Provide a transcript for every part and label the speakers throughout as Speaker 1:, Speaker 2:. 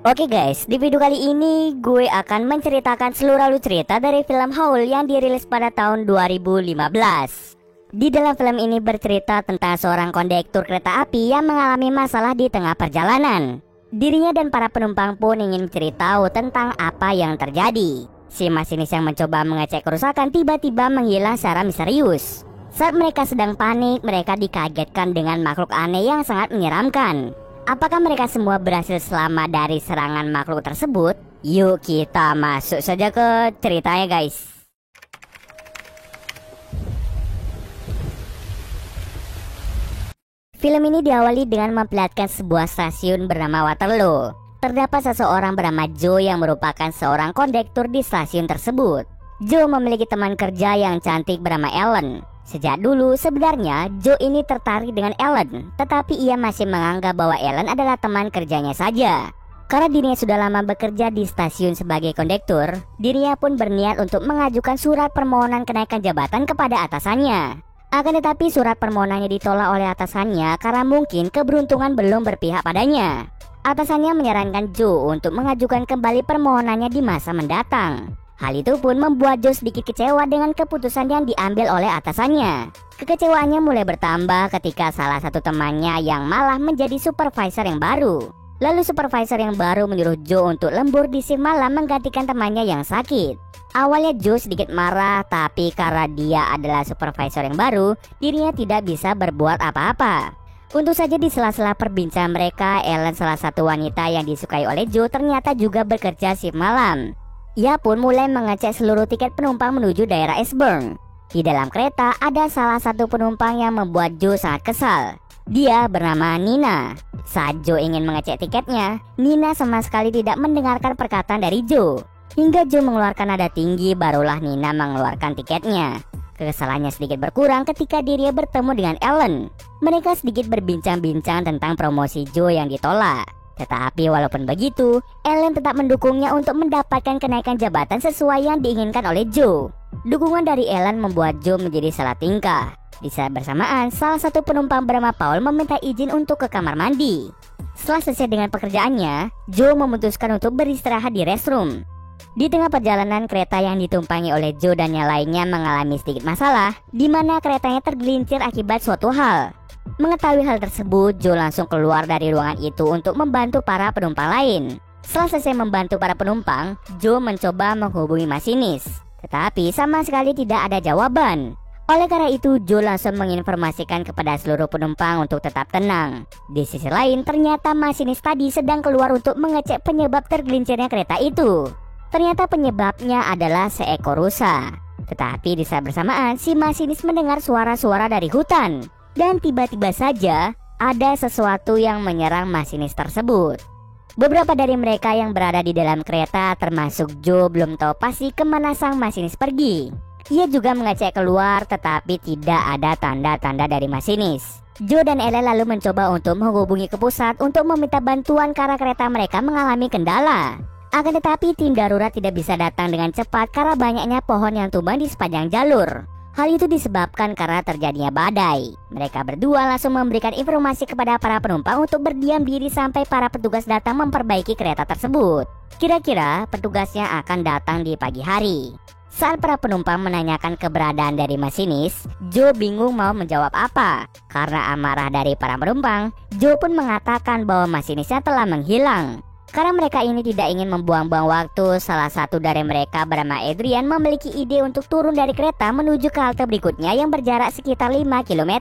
Speaker 1: Oke guys, di video kali ini gue akan menceritakan seluruh alur cerita dari film Howl yang dirilis pada tahun 2015. Di dalam film ini bercerita tentang seorang kondektur kereta api yang mengalami masalah di tengah perjalanan. Dirinya dan para penumpang pun ingin ceritahu tentang apa yang terjadi. Si masinis yang mencoba mengecek kerusakan tiba-tiba menghilang secara misterius. Saat mereka sedang panik, mereka dikagetkan dengan makhluk aneh yang sangat menyeramkan. Apakah mereka semua berhasil selamat dari serangan makhluk tersebut? Yuk kita masuk saja ke ceritanya guys. Film ini diawali dengan memperlihatkan sebuah stasiun bernama Waterloo. Terdapat seseorang bernama Joe yang merupakan seorang kondektur di stasiun tersebut. Joe memiliki teman kerja yang cantik bernama Ellen. Sejak dulu sebenarnya Joe ini tertarik dengan Ellen, tetapi ia masih menganggap bahwa Ellen adalah teman kerjanya saja. Karena dirinya sudah lama bekerja di stasiun sebagai kondektur, dirinya pun berniat untuk mengajukan surat permohonan kenaikan jabatan kepada atasannya. Akan tetapi surat permohonannya ditolak oleh atasannya karena mungkin keberuntungan belum berpihak padanya. Atasannya menyarankan Joe untuk mengajukan kembali permohonannya di masa mendatang. Hal itu pun membuat Joe sedikit kecewa dengan keputusan yang diambil oleh atasannya. Kekecewaannya mulai bertambah ketika salah satu temannya yang malah menjadi supervisor yang baru. Lalu supervisor yang baru menyuruh Joe untuk lembur di shift malam menggantikan temannya yang sakit. Awalnya Joe sedikit marah, tapi karena dia adalah supervisor yang baru, dirinya tidak bisa berbuat apa-apa. Untung saja di sela-sela perbincangan mereka, Ellen, salah satu wanita yang disukai oleh Joe, ternyata juga bekerja shift malam. Ia pun mulai mengecek seluruh tiket penumpang menuju daerah Eastbourne. Di dalam kereta ada salah satu penumpang yang membuat Joe sangat kesal. Dia bernama Nina. Saat Joe ingin mengecek tiketnya, Nina sama sekali tidak mendengarkan perkataan dari Joe. Hingga Joe mengeluarkan nada tinggi, barulah Nina mengeluarkan tiketnya. Kekesalannya sedikit berkurang ketika dirinya bertemu dengan Ellen. Mereka sedikit berbincang-bincang tentang promosi Joe yang ditolak. Tetapi walaupun begitu, Ellen tetap mendukungnya untuk mendapatkan kenaikan jabatan sesuai yang diinginkan oleh Joe. Dukungan dari Ellen membuat Joe menjadi salah tingkah. Di saat bersamaan, salah satu penumpang bernama Paul meminta izin untuk ke kamar mandi. Setelah selesai dengan pekerjaannya, Joe memutuskan untuk beristirahat di restroom. Di tengah perjalanan, kereta yang ditumpangi oleh Joe dan yang lainnya mengalami sedikit masalah, di mana keretanya tergelincir akibat suatu hal. Mengetahui hal tersebut, Joe langsung keluar dari ruangan itu untuk membantu para penumpang lain. Setelah selesai membantu para penumpang, Joe mencoba menghubungi masinis, tetapi sama sekali tidak ada jawaban. Oleh karena itu, Joe langsung menginformasikan kepada seluruh penumpang untuk tetap tenang. Di sisi lain, ternyata masinis tadi sedang keluar untuk mengecek penyebab tergelincirnya kereta itu. Ternyata penyebabnya adalah seekor rusa. Tetapi di saat bersamaan, si masinis mendengar suara-suara dari hutan. Dan tiba-tiba saja ada sesuatu yang menyerang masinis tersebut. Beberapa dari mereka yang berada di dalam kereta termasuk Joe belum tahu pasti kemana sang masinis pergi. Ia juga mengecek keluar tetapi tidak ada tanda-tanda dari masinis. Joe dan Ellen lalu mencoba untuk menghubungi ke pusat untuk meminta bantuan karena kereta mereka mengalami kendala. Akan tetapi tim darurat tidak bisa datang dengan cepat karena banyaknya pohon yang tumbang di sepanjang jalur. Hal itu disebabkan karena terjadinya badai. Mereka berdua langsung memberikan informasi kepada para penumpang untuk berdiam diri sampai para petugas datang memperbaiki kereta tersebut. Kira-kira petugasnya akan datang di pagi hari. Saat para penumpang menanyakan keberadaan dari masinis, Joe bingung mau menjawab apa. Karena amarah dari para penumpang, Joe pun mengatakan bahwa masinisnya telah menghilang. Karena mereka ini tidak ingin membuang-buang waktu, salah satu dari mereka bernama Adrian memiliki ide untuk turun dari kereta menuju ke halte berikutnya yang berjarak sekitar 5 km.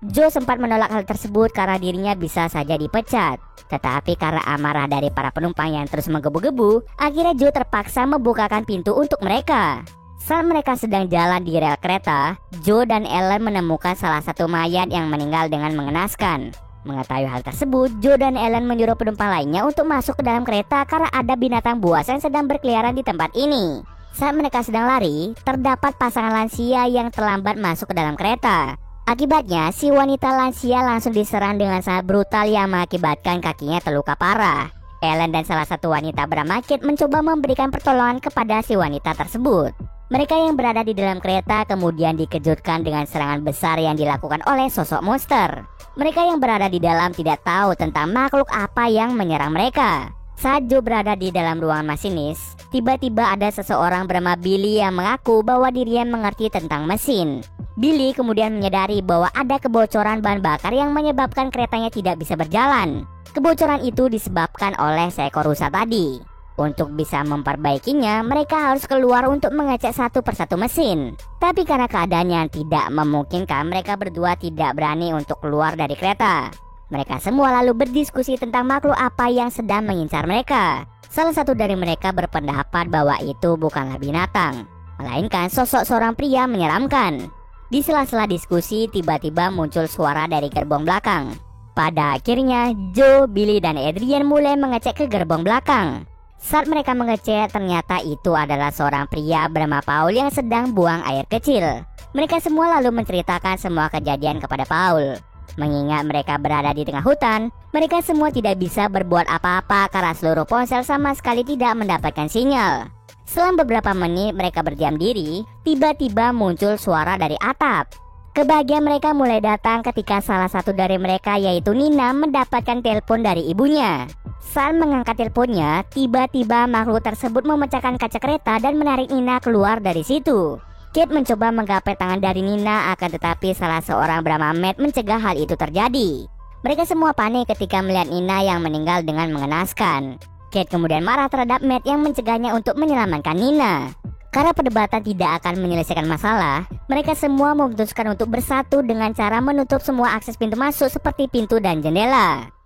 Speaker 1: Joe sempat menolak hal tersebut karena dirinya bisa saja dipecat. Tetapi karena amarah dari para penumpang yang terus menggebu-gebu, akhirnya Joe terpaksa membukakan pintu untuk mereka. Saat mereka sedang jalan di rel kereta, Joe dan Ellen menemukan salah satu mayat yang meninggal dengan mengenaskan. Mengetahui hal tersebut, Joe dan Ellen menyuruh penumpang lainnya untuk masuk ke dalam kereta karena ada binatang buas yang sedang berkeliaran di tempat ini. Saat mereka sedang lari, terdapat pasangan lansia yang terlambat masuk ke dalam kereta. Akibatnya, si wanita lansia langsung diserang dengan sangat brutal yang mengakibatkan kakinya terluka parah. Ellen dan salah satu wanita bernama Kate mencoba memberikan pertolongan kepada si wanita tersebut. Mereka yang berada di dalam kereta kemudian dikejutkan dengan serangan besar yang dilakukan oleh sosok monster. Mereka yang berada di dalam tidak tahu tentang makhluk apa yang menyerang mereka. Saat Joe berada di dalam ruangan masinis, tiba-tiba ada seseorang bernama Billy yang mengaku bahwa dirinya mengerti tentang mesin. Billy kemudian menyadari bahwa ada kebocoran bahan bakar yang menyebabkan keretanya tidak bisa berjalan. Kebocoran itu disebabkan oleh seekor rusa tadi. Untuk bisa memperbaikinya, mereka harus keluar untuk mengecek satu persatu mesin. Tapi karena keadaan yang tidak memungkinkan, mereka berdua tidak berani untuk keluar dari kereta. Mereka semua lalu berdiskusi tentang makhluk apa yang sedang mengincar mereka. Salah satu dari mereka berpendapat bahwa itu bukanlah binatang, melainkan sosok seorang pria menyeramkan. Di sela-sela diskusi, tiba-tiba muncul suara dari gerbong belakang. Pada akhirnya, Joe, Billy, dan Adrian mulai mengecek ke gerbong belakang. Saat mereka mengecek, ternyata itu adalah seorang pria bernama Paul yang sedang buang air kecil. Mereka semua lalu menceritakan semua kejadian kepada Paul. Mengingat mereka berada di tengah hutan, mereka semua tidak bisa berbuat apa-apa karena seluruh ponsel sama sekali tidak mendapatkan sinyal. Selang beberapa menit mereka berdiam diri, tiba-tiba muncul suara dari atap. Kebahagiaan mereka mulai datang ketika salah satu dari mereka, yaitu Nina, mendapatkan telepon dari ibunya. Saat mengangkat teleponnya, tiba-tiba makhluk tersebut memecahkan kaca kereta dan menarik Nina keluar dari situ. Kate mencoba menggapai tangan dari Nina, akan tetapi salah seorang bernama Matt mencegah hal itu terjadi. Mereka semua panik ketika melihat Nina yang meninggal dengan mengenaskan. Kate kemudian marah terhadap Matt yang mencegahnya untuk menyelamatkan Nina. Karena perdebatan tidak akan menyelesaikan masalah, mereka semua memutuskan untuk bersatu dengan cara menutup semua akses pintu masuk seperti pintu dan jendela.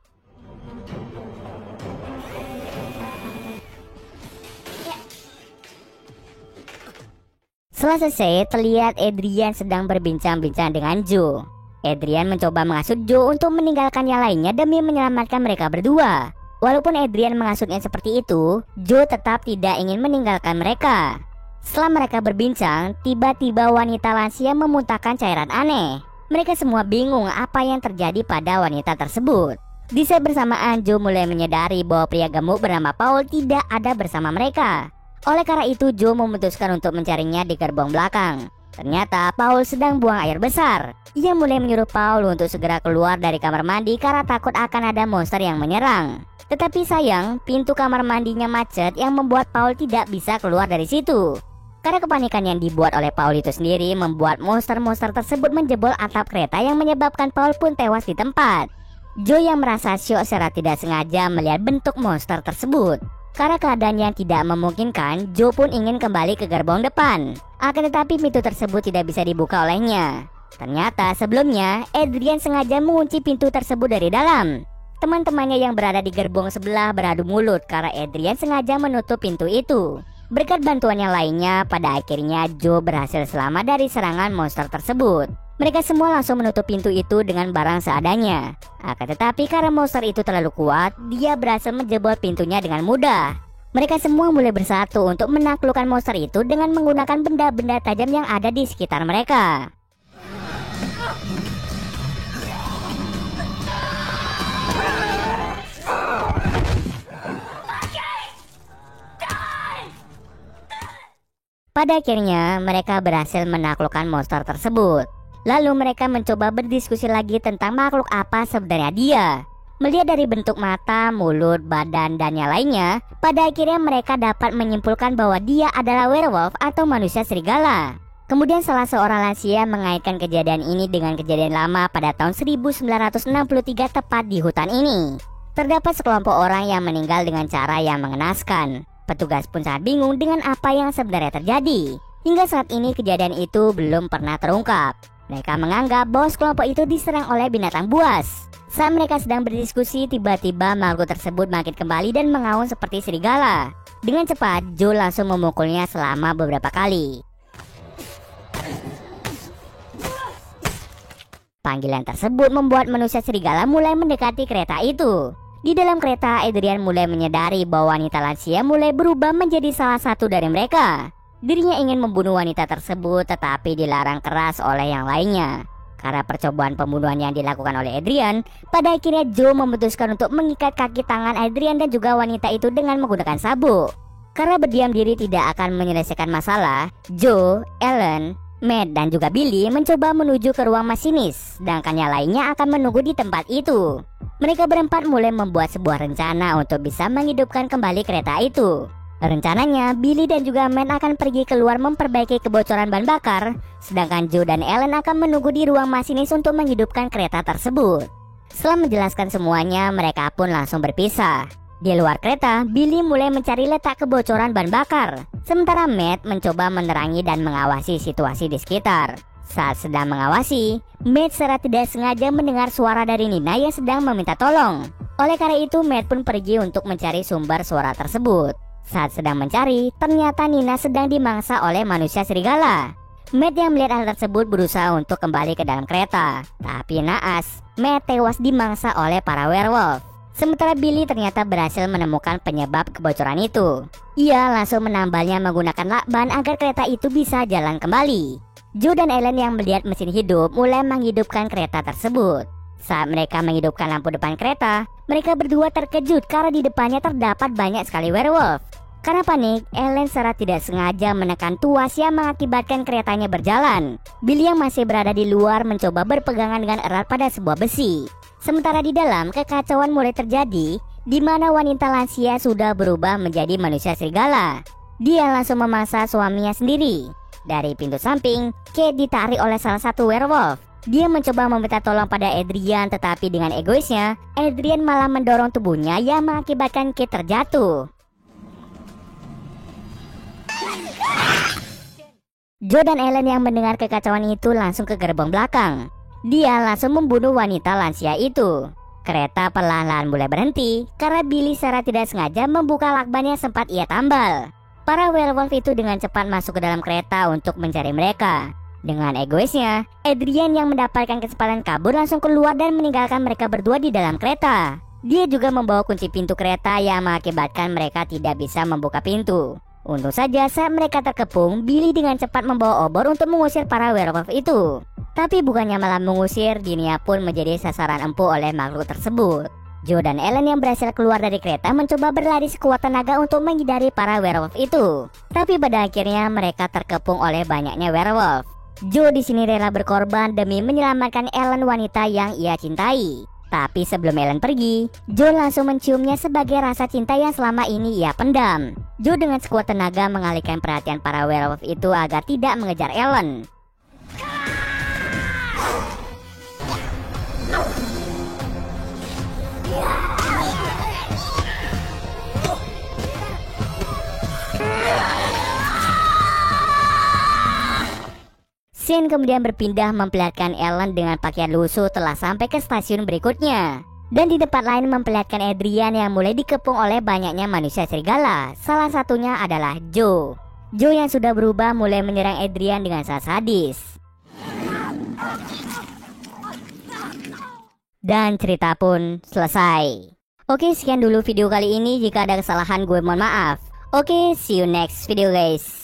Speaker 1: Setelah selesai, terlihat Adrian sedang berbincang-bincang dengan Joe. Adrian mencoba menghasut Joe untuk meninggalkan yang lainnya demi menyelamatkan mereka berdua. Walaupun Adrian menghasutnya seperti itu, Joe tetap tidak ingin meninggalkan mereka. Setelah mereka berbincang, tiba-tiba wanita lansia memuntahkan cairan aneh. Mereka semua bingung apa yang terjadi pada wanita tersebut. Di saat bersamaan, Joe mulai menyadari bahwa pria gemuk bernama Paul tidak ada bersama mereka. Oleh karena itu, Joe memutuskan untuk mencarinya di gerbong belakang. Ternyata Paul sedang buang air besar. Ia mulai menyuruh Paul untuk segera keluar dari kamar mandi karena takut akan ada monster yang menyerang. Tetapi sayang, pintu kamar mandinya macet yang membuat Paul tidak bisa keluar dari situ. Karena kepanikan yang dibuat oleh Paul itu sendiri membuat monster-monster tersebut menjebol atap kereta yang menyebabkan Paul pun tewas di tempat. Joe yang merasa syok secara tidak sengaja melihat bentuk monster tersebut. Karena keadaan yang tidak memungkinkan, Joe pun ingin kembali ke gerbong depan. Akan tetapi pintu tersebut tidak bisa dibuka olehnya. Ternyata sebelumnya, Adrian sengaja mengunci pintu tersebut dari dalam. Teman-temannya yang berada di gerbong sebelah beradu mulut karena Adrian sengaja menutup pintu itu. Berkat bantuan yang lainnya, pada akhirnya Joe berhasil selamat dari serangan monster tersebut. Mereka semua langsung menutup pintu itu dengan barang seadanya. Akan tetapi karena monster itu terlalu kuat, dia berhasil menjebol pintunya dengan mudah. Mereka semua mulai bersatu untuk menaklukkan monster itu dengan menggunakan benda-benda tajam yang ada di sekitar mereka. Pada akhirnya, mereka berhasil menaklukkan monster tersebut. Lalu mereka mencoba berdiskusi lagi tentang makhluk apa sebenarnya dia. Melihat dari bentuk mata, mulut, badan, dan yang lainnya, pada akhirnya mereka dapat menyimpulkan bahwa dia adalah werewolf atau manusia serigala. Kemudian salah seorang lansia mengaitkan kejadian ini dengan kejadian lama pada tahun 1963 tepat di hutan ini. Terdapat sekelompok orang yang meninggal dengan cara yang mengenaskan. Petugas pun sangat bingung dengan apa yang sebenarnya terjadi. Hingga saat ini kejadian itu belum pernah terungkap. Mereka menganggap bahwa kelompok itu diserang oleh binatang buas. Saat mereka sedang berdiskusi, tiba-tiba makhluk tersebut bangkit kembali dan mengaum seperti serigala. Dengan cepat, Joe langsung memukulnya selama beberapa kali. Panggilan tersebut membuat manusia serigala mulai mendekati kereta itu. Di dalam kereta, Adrian mulai menyadari bahwa wanita lansia mulai berubah menjadi salah satu dari mereka. Dirinya ingin membunuh wanita tersebut, tetapi dilarang keras oleh yang lainnya. Karena percobaan pembunuhan yang dilakukan oleh Adrian, pada akhirnya Joe memutuskan untuk mengikat kaki tangan Adrian dan juga wanita itu dengan menggunakan sabuk. Karena berdiam diri tidak akan menyelesaikan masalah, Joe, Ellen, Matt dan juga Billy mencoba menuju ke ruang masinis, sedangkan yang lainnya akan menunggu di tempat itu. Mereka berempat mulai membuat sebuah rencana untuk bisa menghidupkan kembali kereta itu. Rencananya, Billy dan juga Matt akan pergi keluar memperbaiki kebocoran bahan bakar, sedangkan Joe dan Ellen akan menunggu di ruang masinis untuk menghidupkan kereta tersebut. Setelah menjelaskan semuanya, mereka pun langsung berpisah. Di luar kereta, Billy mulai mencari letak kebocoran bahan bakar, sementara Matt mencoba menerangi dan mengawasi situasi di sekitar. Saat sedang mengawasi, Matt secara tidak sengaja mendengar suara dari Nina yang sedang meminta tolong. Oleh karena itu, Matt pun pergi untuk mencari sumber suara tersebut. Saat sedang mencari, ternyata Nina sedang dimangsa oleh manusia serigala. Matt yang melihat hal tersebut berusaha untuk kembali ke dalam kereta, tapi naas, Matt tewas dimangsa oleh para werewolf. Sementara Billy ternyata berhasil menemukan penyebab kebocoran itu. Ia langsung menambalnya menggunakan lakban agar kereta itu bisa jalan kembali. Joe dan Ellen yang melihat mesin hidup mulai menghidupkan kereta tersebut. Saat mereka menghidupkan lampu depan kereta, mereka berdua terkejut karena di depannya terdapat banyak sekali werewolf. Karena panik, Ellen secara tidak sengaja menekan tuas yang mengakibatkan keretanya berjalan. Billy yang masih berada di luar mencoba berpegangan dengan erat pada sebuah besi. Sementara di dalam, kekacauan mulai terjadi, di mana wanita lansia sudah berubah menjadi manusia serigala. Dia langsung memangsa suaminya sendiri. Dari pintu samping, Kate ditarik oleh salah satu werewolf. Dia mencoba meminta tolong pada Adrian, tetapi dengan egoisnya, Adrian malah mendorong tubuhnya yang mengakibatkan Kate terjatuh. Joe dan Ellen yang mendengar kekacauan itu langsung ke gerbong belakang. Dia langsung membunuh wanita lansia itu. Kereta perlahan-lahan mulai berhenti karena Billy secara tidak sengaja membuka lakban yang sempat ia tambal. Para werewolf itu dengan cepat masuk ke dalam kereta untuk mencari mereka. Dengan egoisnya, Adrian yang mendapatkan kesempatan kabur langsung keluar dan meninggalkan mereka berdua di dalam kereta. Dia juga membawa kunci pintu kereta yang mengakibatkan mereka tidak bisa membuka pintu. Untung saja saat mereka terkepung, Billy dengan cepat membawa obor untuk mengusir para werewolf itu. Tapi bukannya malah mengusir, dirinya pun menjadi sasaran empuk oleh makhluk tersebut. Joe dan Ellen yang berhasil keluar dari kereta mencoba berlari sekuat tenaga untuk menghindari para werewolf itu. Tapi pada akhirnya mereka terkepung oleh banyaknya werewolf. Joe di sini rela berkorban demi menyelamatkan Ellen, wanita yang ia cintai. Tapi sebelum Ellen pergi, Joe langsung menciumnya sebagai rasa cinta yang selama ini ia pendam. Joe dengan sekuat tenaga mengalihkan perhatian para werewolf itu agar tidak mengejar Ellen. Scene kemudian berpindah memperlihatkan Ellen dengan pakaian lusuh telah sampai ke stasiun berikutnya. Dan di tempat lain memperlihatkan Adrian yang mulai dikepung oleh banyaknya manusia serigala. Salah satunya adalah Joe. Joe yang sudah berubah mulai menyerang Adrian dengan sangat sadis. Dan cerita pun selesai. Oke, sekian dulu video kali ini. Jika ada kesalahan gue mohon maaf. Oke, see you next video guys.